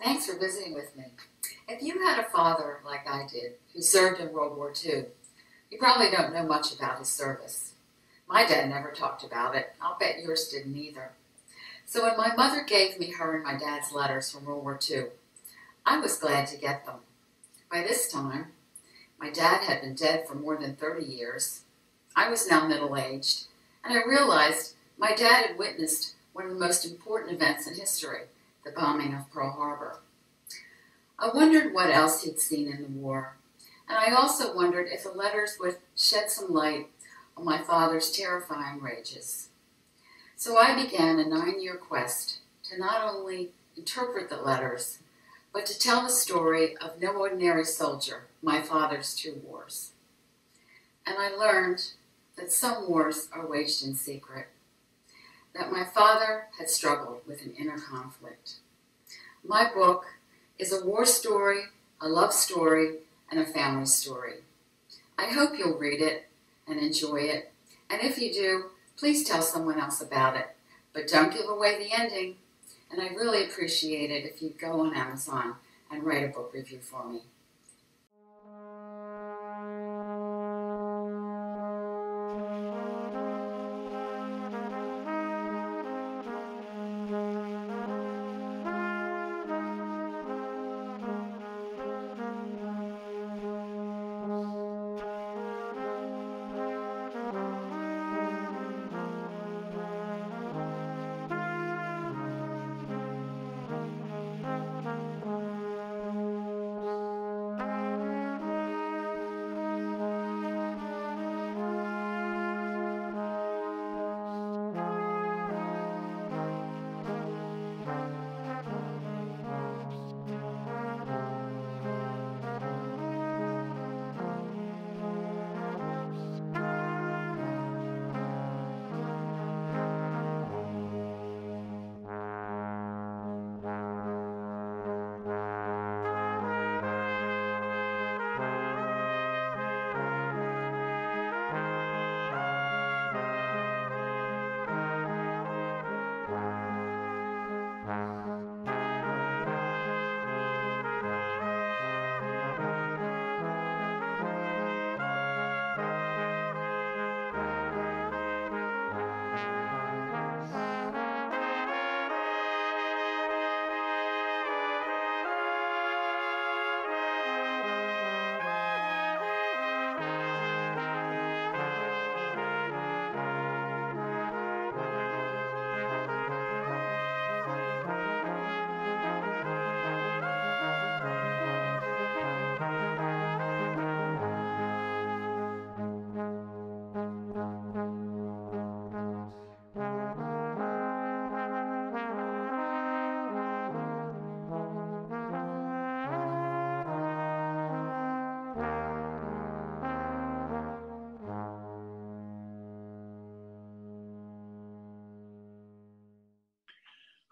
Thanks for visiting with me. If you had a father like I did, who served in World War II, you probably don't know much about his service. My dad never talked about it. I'll bet yours didn't either. So when my mother gave me her and my dad's letters from World War II, I was glad to get them. By this time, my dad had been dead for more than 30 years. I was now middle-aged, and I realized my dad had witnessed one of the most important events in history, the bombing of Pearl Harbor. I wondered what else he'd seen in the war, and I also wondered if the letters would shed some light on my father's terrifying rages. So I began a 9-year quest to not only interpret the letters, but to tell the story of no ordinary soldier, my father's 2 wars. And I learned that some wars are waged in secret, that my father had struggled with an inner conflict. My book is a war story, a love story, and a family story. I hope you'll read it and enjoy it, and if you do, please tell someone else about it, but don't give away the ending, and I really appreciate it if you'd go on Amazon and write a book review for me.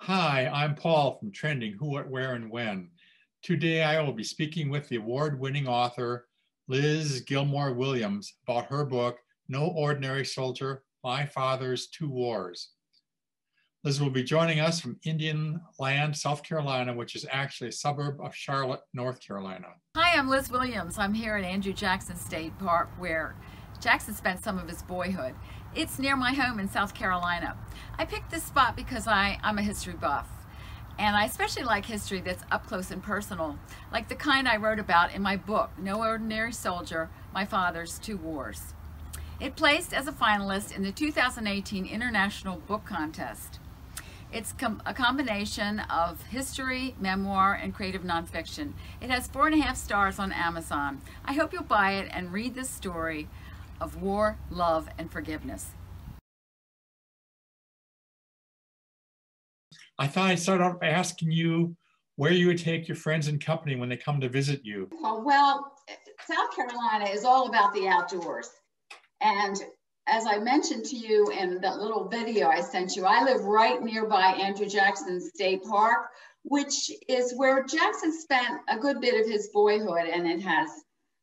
Hi, I'm Paul from Trending Who, What, Where, and When. Today I will be speaking with the award-winning author Liz Gilmore Williams about her book, No Ordinary Soldier, My Father's 2 Wars. Liz will be joining us from Indian Land, South Carolina, which is actually a suburb of Charlotte, North Carolina. Hi, I'm Liz Williams. I'm here at Andrew Jackson State Park where Jackson spent some of his boyhood. It's near my home in South Carolina. I picked this spot because I'm a history buff, and I especially like history that's up close and personal, like the kind I wrote about in my book, No Ordinary Soldier, My Father's 2 Wars. It placed as a finalist in the 2018 International Book Contest. It's a combination of history, memoir, and creative nonfiction. It has 4.5 stars on Amazon. I hope you'll buy it and read this story of war, love, and forgiveness. I thought I'd start off by asking you where you would take your friends and company when they come to visit you. Well, South Carolina is all about the outdoors. And as I mentioned to you in that little video I sent you, I live right nearby Andrew Jackson State Park, which is where Jackson spent a good bit of his boyhood, and it has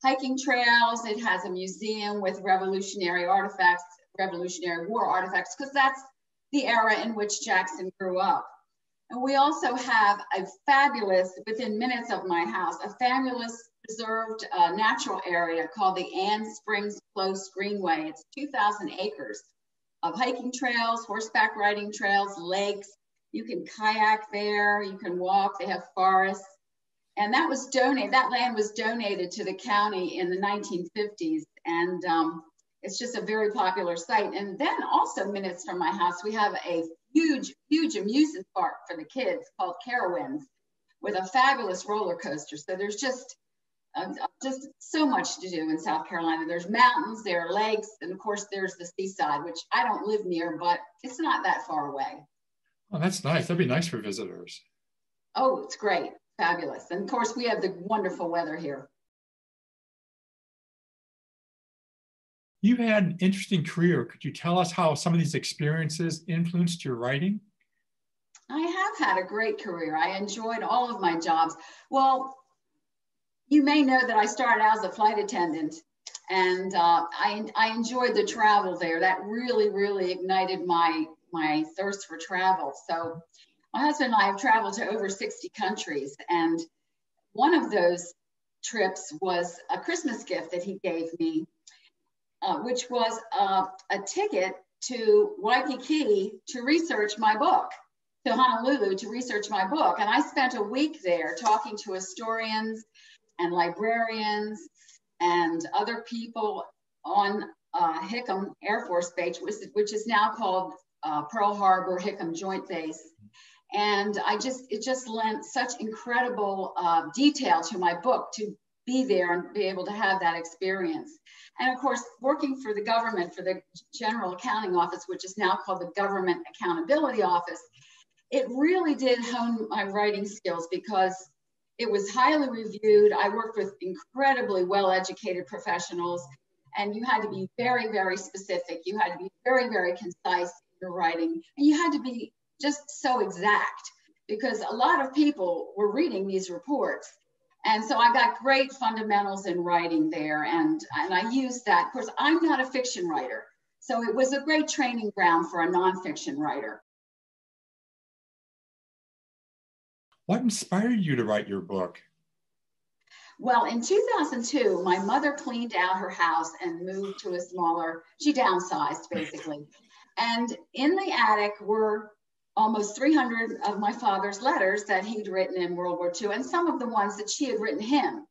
hiking trails, it has a museum with Revolutionary artifacts, Revolutionary War artifacts, because that's the era in which Jackson grew up. And we also have a fabulous, within minutes of my house, a fabulous preserved natural area called the Ann Springs Close Greenway. It's 2,000 acres of hiking trails, horseback riding trails, lakes. You can kayak there, you can walk, they have forests. And that was donated, that land was donated to the county in the 1950s. And it's just a very popular site. And then also minutes from my house, we have a huge, huge amusement park for the kids called Carowinds with a fabulous roller coaster. So there's just so much to do in South Carolina. There's mountains, there are lakes, and of course there's the seaside, which I don't live near, but it's not that far away. Oh, that's nice. That'd be nice for visitors. Oh, it's great. Fabulous. And of course we have the wonderful weather here. You've had an interesting career. Could you tell us how some of these experiences influenced your writing? I have had a great career. I enjoyed all of my jobs. Well, you may know that I started out as a flight attendant, and I enjoyed the travel there. That really, really ignited my thirst for travel. So my husband and I have traveled to over 60 countries, and one of those trips was a Christmas gift that he gave me, which was a ticket to Waikiki to research my book, to Honolulu to research my book. And I spent a week there talking to historians and librarians and other people on Hickam Air Force Base, which is now called Pearl Harbor Hickam Joint Base. And it just lent such incredible detail to my book to be there and be able to have that experience. And of course, working for the government, for the General Accounting Office, which is now called the Government Accountability Office, it really did hone my writing skills because it was highly reviewed. I worked with incredibly well-educated professionals, and you had to be very, very specific. You had to be very, very concise in your writing, and you had to be just so exact because a lot of people were reading these reports. And so I got great fundamentals in writing there, and I used that. Of course, I'm not a fiction writer, so it was a great training ground for a nonfiction writer. What inspired you to write your book? Well, in 2002, my mother cleaned out her house and moved to a smaller, she downsized basically. And in the attic were almost 300 of my father's letters that he'd written in World War II, and some of the ones that she had written him.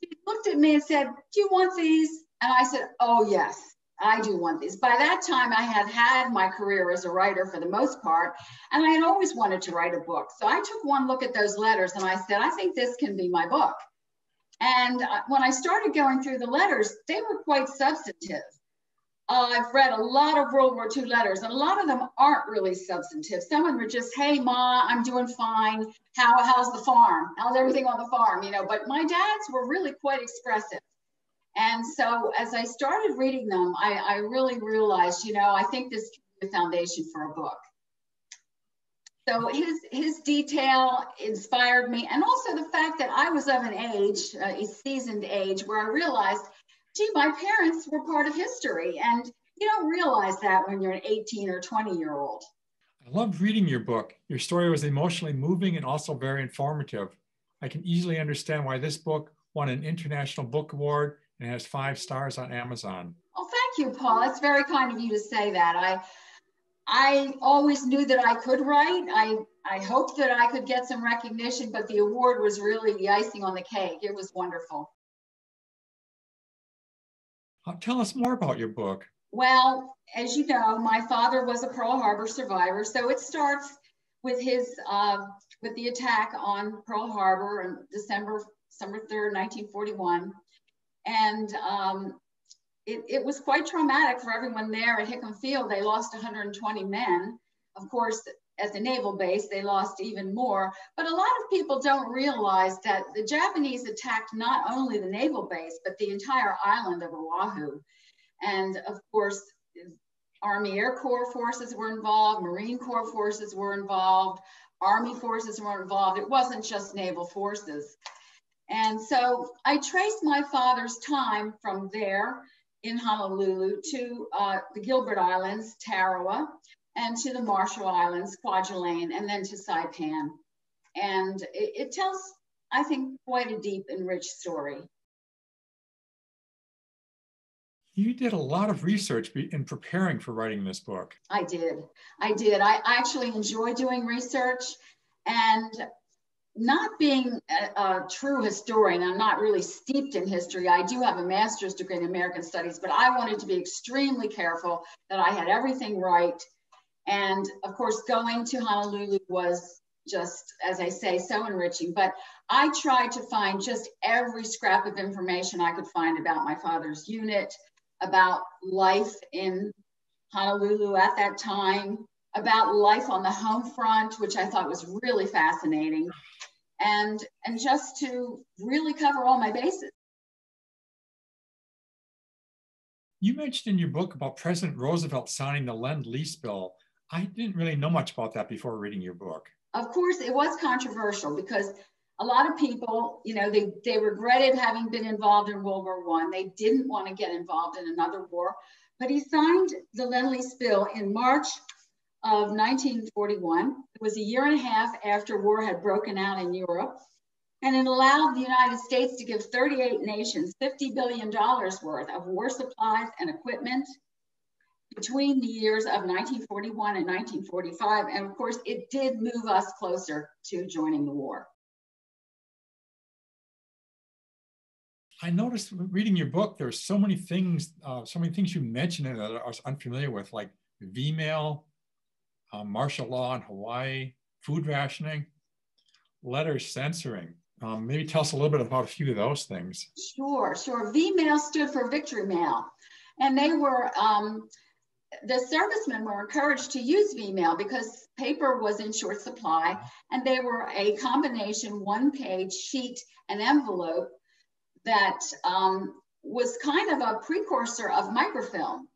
She looked at me and said, "Do you want these?" And I said, "Oh yes, I do want these." By that time, I had had my career as a writer for the most part, and I had always wanted to write a book. So I took one look at those letters and I said, "I think this can be my book." And when I started going through the letters, they were quite substantive. I've read a lot of World War II letters, and a lot of them aren't really substantive. Some of them are just, "Hey, Ma, I'm doing fine. How's the farm? How's everything on the farm?" You know, but my dad's were really quite expressive. And so as I started reading them, I really realized, you know, I think this can be the foundation for a book. So his detail inspired me, and also the fact that I was of an age, a seasoned age, where I realized, gee, my parents were part of history, and you don't realize that when you're an 18 or 20-year-old. I loved reading your book. Your story was emotionally moving and also very informative. I can easily understand why this book won an International Book Award and has 5 stars on Amazon. Oh, thank you, Paul. It's very kind of you to say that. I always knew that I could write. I hoped that I could get some recognition, but the award was really the icing on the cake. It was wonderful. Tell us more about your book. Well, as you know, my father was a Pearl Harbor survivor, so it starts with with the attack on Pearl Harbor on December 3rd, 1941, and it was quite traumatic for everyone there at Hickam Field. They lost 120 men. Of course, at the naval base, they lost even more. But a lot of people don't realize that the Japanese attacked not only the naval base, but the entire island of Oahu. And of course, Army Air Corps forces were involved, Marine Corps forces were involved, Army forces were involved. It wasn't just naval forces. And so I traced my father's time from there in Honolulu to the Gilbert Islands, Tarawa, and to the Marshall Islands, Kwajalein, and then to Saipan. And it tells, I think, quite a deep and rich story. You did a lot of research in preparing for writing this book. I did. I actually enjoy doing research, and not being a true historian, I'm not really steeped in history. I do have a master's degree in American Studies, but I wanted to be extremely careful that I had everything right. And of course, going to Honolulu was just, as I say, so enriching. But I tried to find just every scrap of information I could find about my father's unit, about life in Honolulu at that time, about life on the home front, which I thought was really fascinating, and just to really cover all my bases. You mentioned in your book about President Roosevelt signing the Lend-Lease bill. I didn't really know much about that before reading your book. Of course, it was controversial because a lot of people, you know, they regretted having been involved in World War I. They didn't want to get involved in another war, but he signed the Lend-Lease bill in March of 1941. It was a year and a half after war had broken out in Europe, and it allowed the United States to give 38 nations $50 billion worth of war supplies and equipment between the years of 1941 and 1945. And of course, it did move us closer to joining the war. I noticed reading your book, there's so many things you mentioned in it that I was unfamiliar with, like Vmail, martial law in Hawaii, food rationing, letter censoring. Maybe tell us a little bit about a few of those things. Sure. Vmail stood for Victory Mail. And they were, the servicemen were encouraged to use Vmail because paper was in short supply. And they were a combination one-page sheet and envelope that was kind of a precursor of microfilm.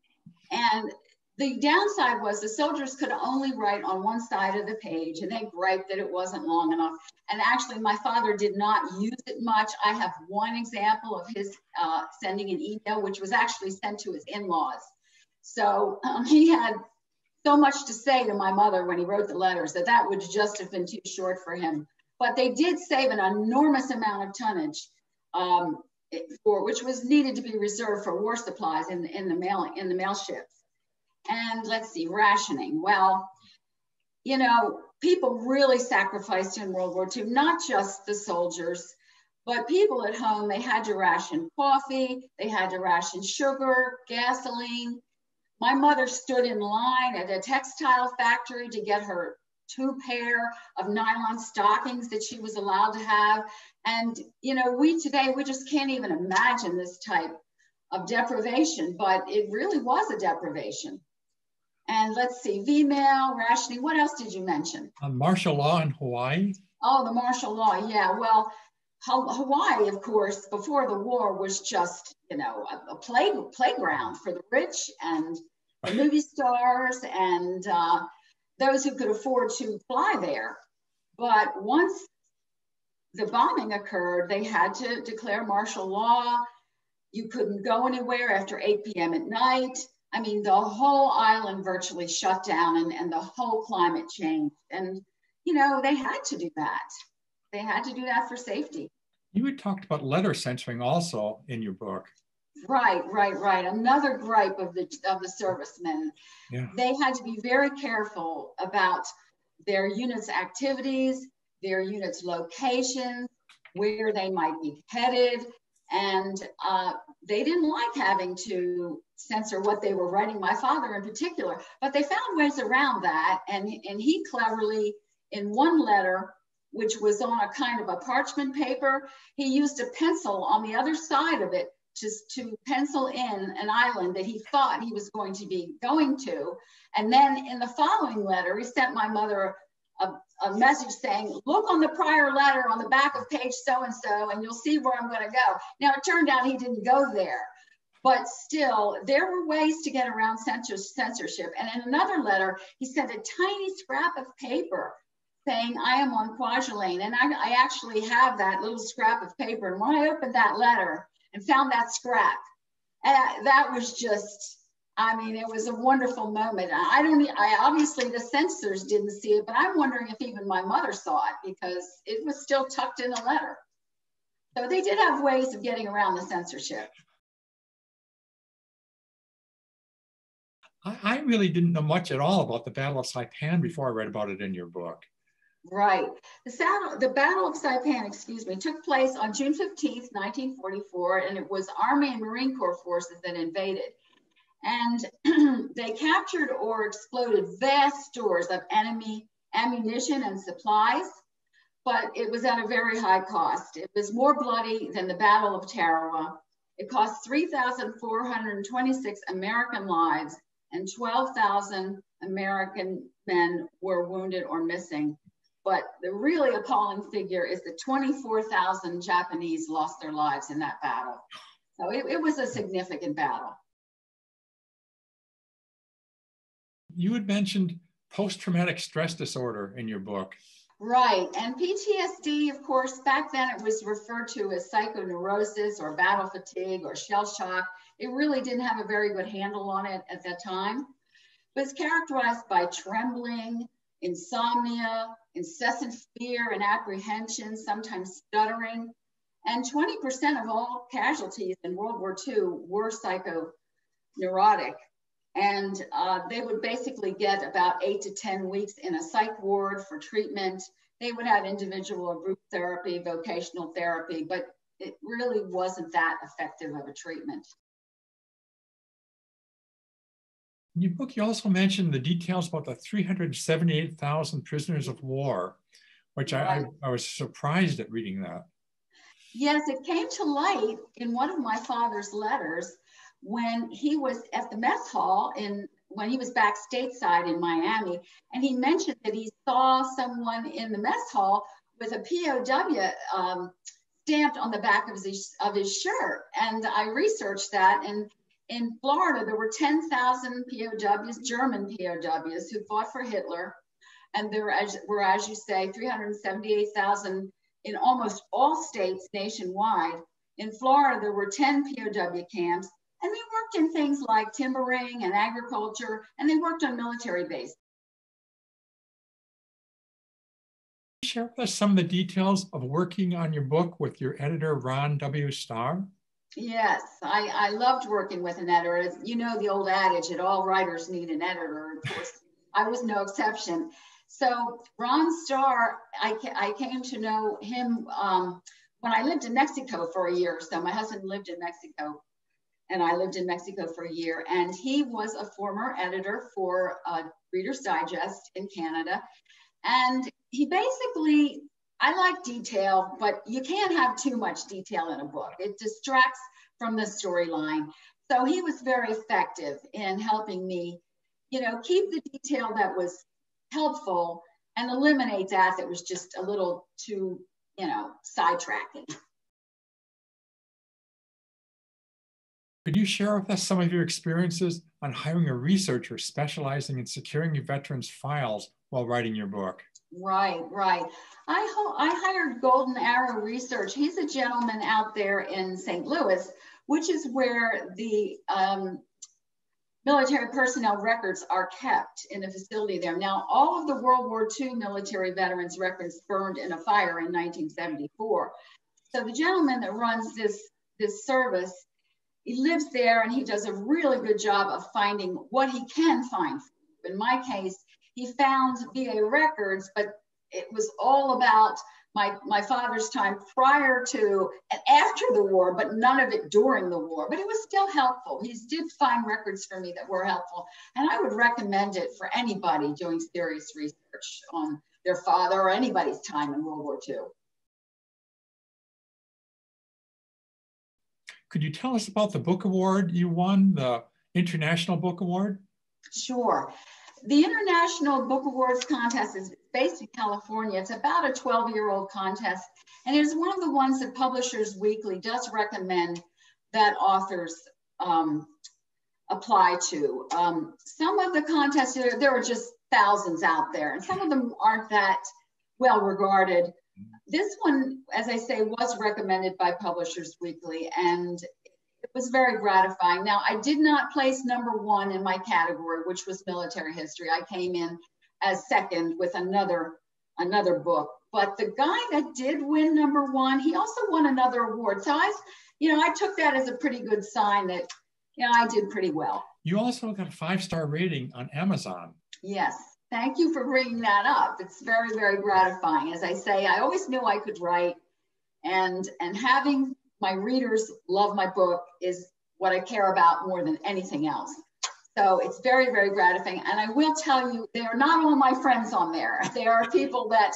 And the downside was the soldiers could only write on one side of the page, and they griped that it wasn't long enough. And actually, my father did not use it much. I have one example of his sending an email, which was actually sent to his in-laws. So he had so much to say to my mother when he wrote the letters that would just have been too short for him. But they did save an enormous amount of tonnage, which was needed to be reserved for war supplies in the mail ships. And let's see, rationing. Well, you know, people really sacrificed in World War II, not just the soldiers, but people at home. They had to ration coffee, they had to ration sugar, gasoline. My mother stood in line at a textile factory to get her 2 pair of nylon stockings that she was allowed to have. And, you know, we just can't even imagine this type of deprivation, but it really was a deprivation. And let's see, Vmail, rationing. What else did you mention? Martial law in Hawaii. Oh, the martial law. Yeah. Well, Hawaii, of course, before the war was just, you know, a playground for the rich and the movie stars and those who could afford to fly there. But once the bombing occurred, they had to declare martial law. You couldn't go anywhere after 8 p.m. at night. I mean, the whole island virtually shut down and the whole climate changed. And, you know, they had to do that. They had to do that for safety. You had talked about letter censoring also in your book. Right. Another gripe of the servicemen. Yeah. They had to be very careful about their unit's activities, their unit's locations, where they might be headed. And they didn't like having to censor what they were writing, my father in particular, but they found ways around that. And he cleverly, in one letter, which was on a kind of a parchment paper, he used a pencil on the other side of it just to pencil in an island that he thought he was going to. And then in the following letter, he sent my mother a message saying, look on the prior letter on the back of page so-and-so, and you'll see where I'm going to go. Now, it turned out he didn't go there, but still, there were ways to get around censorship. And in another letter, he sent a tiny scrap of paper saying, I am on Kwajalein. And I actually have that little scrap of paper. And when I opened that letter and found that scrap, that was just, I mean, it was a wonderful moment. I obviously the censors didn't see it, but I'm wondering if even my mother saw it because it was still tucked in a letter. So they did have ways of getting around the censorship. I really didn't know much at all about the Battle of Saipan before I read about it in your book. Right. The Battle of Saipan, excuse me, took place on June 15th, 1944, and it was Army and Marine Corps forces that invaded. And they captured or exploded vast stores of enemy ammunition and supplies, but it was at a very high cost. It was more bloody than the Battle of Tarawa. It cost 3,426 American lives, and 12,000 American men were wounded or missing. But the really appalling figure is that 24,000 Japanese lost their lives in that battle. So it was a significant battle. You had mentioned post-traumatic stress disorder in your book. Right, and PTSD, of course, back then it was referred to as psychoneurosis or battle fatigue or shell shock. It really didn't have a very good handle on it at that time. It was characterized by trembling, insomnia, incessant fear and apprehension, sometimes stuttering. And 20% of all casualties in World War II were psychoneurotic. And they would basically get about 8 to 10 weeks in a psych ward for treatment. They would have individual or group therapy, vocational therapy, but it really wasn't that effective of a treatment. In your book, you also mentioned the details about the 378,000 prisoners of war, which I was surprised at reading that. Yes, it came to light in one of my father's letters when he was at the mess hall when he was back stateside in Miami, and he mentioned that he saw someone in the mess hall with a POW stamped on the back of his shirt. And I researched that, and in Florida, there were 10,000 POWs, German POWs, who fought for Hitler. And there were, as you say, 378,000 in almost all states nationwide. In Florida, there were 10 POW camps, and they worked in things like timbering and agriculture, and they worked on military bases. Share with us some of the details of working on your book with your editor, Ron W. Starr. Yes, I loved working with an editor. You know the old adage that all writers need an editor. Of course, I was no exception. So Ron Starr, I came to know him when I lived in Mexico for a year or so. My husband lived in Mexico, and I lived in Mexico for a year. And he was a former editor for Reader's Digest in Canada. And he basically, I like detail, but you can't have too much detail in a book. It distracts from the storyline. So he was very effective in helping me, keep the detail that was helpful and eliminate that was just a little too, sidetracking. Could you share with us some of your experiences on hiring a researcher specializing in securing your veterans' files while writing your book? Right. I hired Golden Arrow Research. He's a gentleman out there in St. Louis, which is where the military personnel records are kept in a facility there. Now, all of the World War II military veterans records burned in a fire in 1974. So the gentleman that runs this service, he lives there and he does a really good job of finding what he can find. In my case, he found VA records, but it was all about my father's time prior to and after the war, but none of it during the war. But it was still helpful. He did find records for me that were helpful. And I would recommend it for anybody doing serious research on their father or anybody's time in World War II. Could you tell us about the book award you won, the International Book Award? Sure. The International Book Awards contest is based in California. It's about a 12-year-old contest, and it is one of the ones that Publishers Weekly does recommend that authors apply to. Some of the contests, there are just thousands out there, and some of them aren't that well regarded. This one, as I say, was recommended by Publishers Weekly, and it was very gratifying. Now, I did not place #1 in my category, which was military history. I came in as second with another book. But the guy that did win #1, he also won another award. So I took that as a pretty good sign that, I did pretty well. You also got a 5-star rating on Amazon. Yes. Thank you for bringing that up. It's very, very gratifying. As I say, I always knew I could write, and having my readers love my book is what I care about more than anything else. So it's very, very gratifying. And I will tell you, they are not all my friends on there. There are people that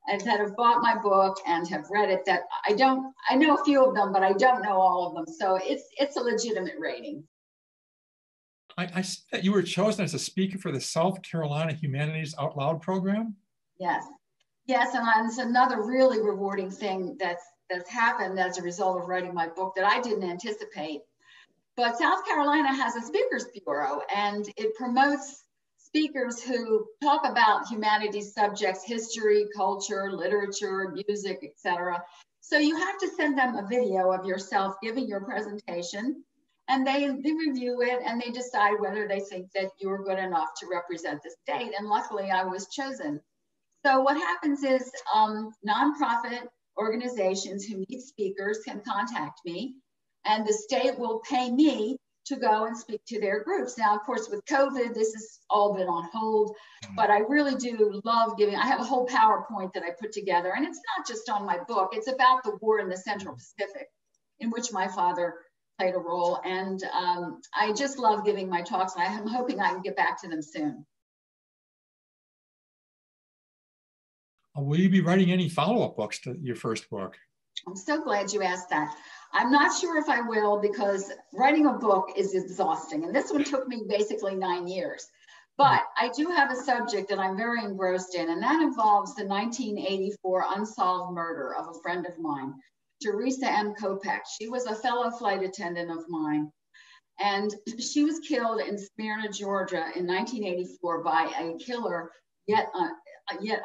have bought my book and have read it that I know a few of them, but I don't know all of them. So it's a legitimate rating. I see that you were chosen as a speaker for the South Carolina Humanities Out Loud program. Yes, and it's another really rewarding thing that's happened as a result of writing my book that I didn't anticipate. But South Carolina has a speakers bureau, and it promotes speakers who talk about humanities subjects, history, culture, literature, music, etc. So you have to send them a video of yourself giving your presentation, and they review it and they decide whether they think that you're good enough to represent the state. And luckily I was chosen. So what happens is nonprofit organizations who need speakers can contact me, and the state will pay me to go and speak to their groups. Now, of course, with COVID, this has all been on hold, but I really do love giving. I have a whole PowerPoint that I put together, and it's not just on my book. It's about the war in the Central Pacific, in which my father played a role. And I just love giving my talks, and I'm hoping I can get back to them soon. Will you be writing any follow-up books to your first book? I'm so glad you asked that. I'm not sure if I will, because writing a book is exhausting. And this one took me basically 9 years. But I do have a subject that I'm very engrossed in, and that involves the 1984 unsolved murder of a friend of mine, Teresa M. Kopech. She was a fellow flight attendant of mine. And she was killed in Smyrna, Georgia in 1984 by a killer yet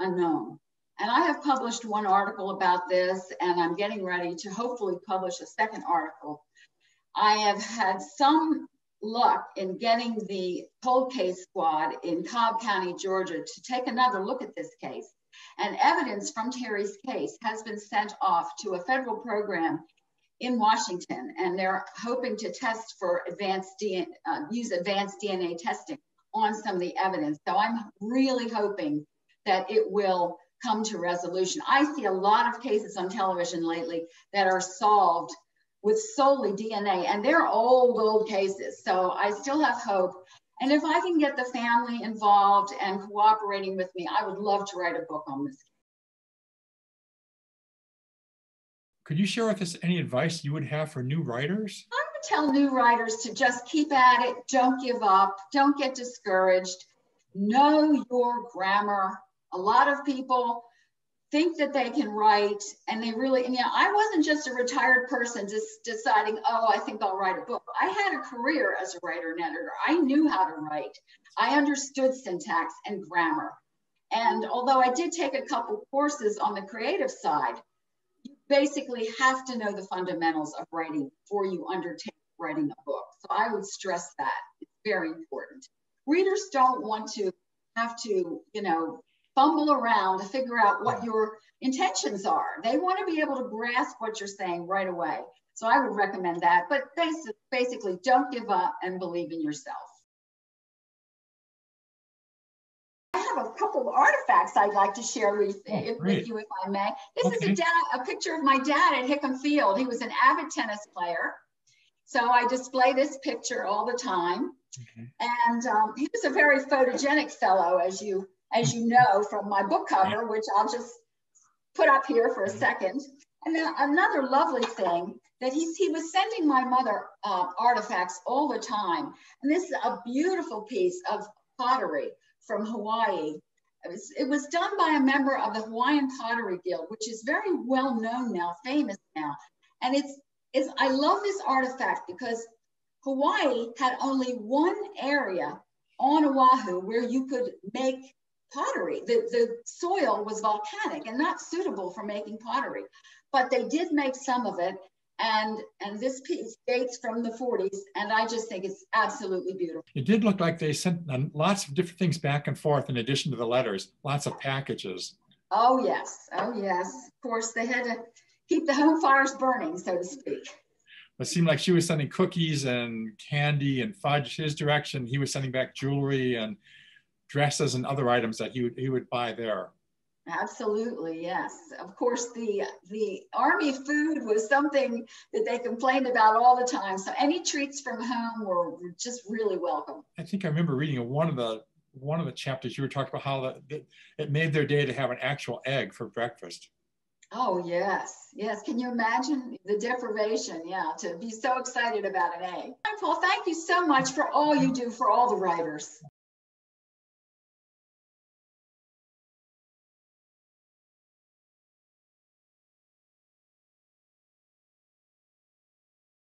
unknown. And I have published one article about this, and I'm getting ready to hopefully publish a second article. I have had some luck in getting the cold case squad in Cobb County, Georgia, to take another look at this case. And evidence from Terry's case has been sent off to a federal program in Washington, and they're hoping to test for use advanced DNA testing on some of the evidence. So I'm really hoping that it will come to resolution. I see a lot of cases on television lately that are solved with solely DNA, and they're old cases. So I still have hope. And if I can get the family involved and cooperating with me, I would love to write a book on this. Could you share with us any advice you would have for new writers? I would tell new writers to just keep at it. Don't give up. Don't get discouraged. Know your grammar. A lot of people think that they can write, and they really, I wasn't just a retired person just deciding, oh, I think I'll write a book. I had a career as a writer and editor. I knew how to write. I understood syntax and grammar. And although I did take a couple courses on the creative side, you basically have to know the fundamentals of writing before you undertake writing a book. So I would stress that. It's very important. Readers don't want to have to, fumble around to figure out what your intentions are. They want to be able to grasp what you're saying right away. So I would recommend that. But basically, don't give up and believe in yourself. I have a couple of artifacts I'd like to share with you, if I may. This is a picture of my dad at Hickam Field. He was an avid tennis player. So I display this picture all the time. And he was a very photogenic fellow, as you know from my book cover, which I'll just put up here for a second. And then another lovely thing that he was sending my mother artifacts all the time. And this is a beautiful piece of pottery from Hawaii. It was done by a member of the Hawaiian Pottery Guild, which is very well known now, famous now. And I love this artifact because Hawaii had only one area on Oahu where you could make pottery. The soil was volcanic and not suitable for making pottery, but they did make some of it. And this piece dates from the 40s, and I just think it's absolutely beautiful. It did look like they sent lots of different things back and forth in addition to the letters, lots of packages. Oh, yes. Oh, yes. Of course, they had to keep the home fires burning, so to speak. It seemed like she was sending cookies and candy and fudge his direction. He was sending back jewelry and dresses and other items that he would buy there. Absolutely, yes. Of course, the Army food was something that they complained about all the time. So any treats from home were just really welcome. I think I remember reading one of the chapters you were talking about how it made their day to have an actual egg for breakfast. Oh, yes. Yes. Can you imagine the deprivation? Yeah, to be so excited about an egg. Paul, thank you so much for all you do for all the writers.